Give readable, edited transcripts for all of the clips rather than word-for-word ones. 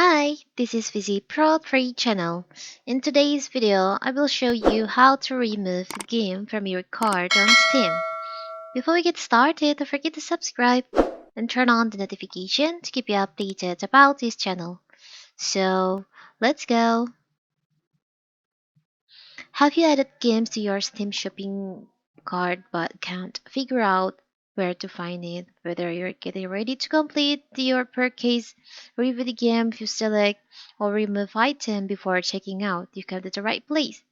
Hi, this is Fizzy Pro 3 channel. In today's video, I will show you how to remove a game from your card on Steam. Before we get started, don't forget to subscribe and turn on the notification to keep you updated about this channel. So, let's go! Have you added games to your Steam shopping cart but can't figure out where to find it? Whether you're getting ready to complete your purchase, review the game you select, or remove item before checking out, you come to the right place.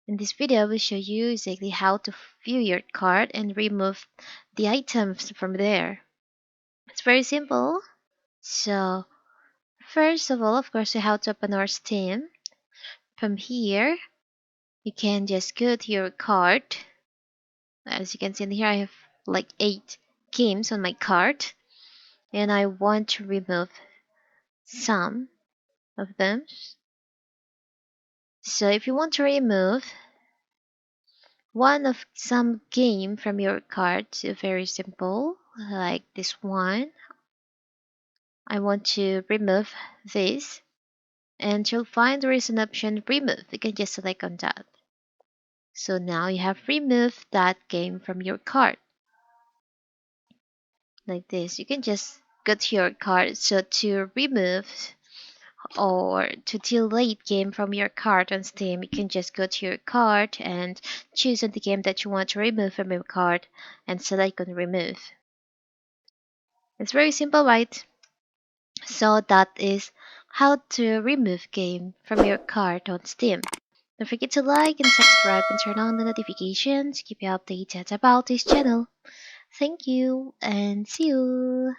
In this video, I will show you exactly how to view your cart and remove the items from there. It's very simple. So, first of all, of course, we have to open our Steam. From here, you can just go to your cart. As you can see in here, I have like 8 games on my cart, and I want to remove some of them. So if you want to remove one of some game from your cart, very simple, like this one. I want to remove this, and you'll find there is an option remove. You can just select on that. So now you have removed that game from your cart. Like this, you can just go to your cart. So to remove or to delete game from your cart on Steam, you can just go to your cart and choose on the game that you want to remove from your cart and select on remove. It's very simple, right? So that is how to remove game from your cart on Steam. Don't forget to like and subscribe and turn on the notifications to keep you updated about this channel. Thank you and see you!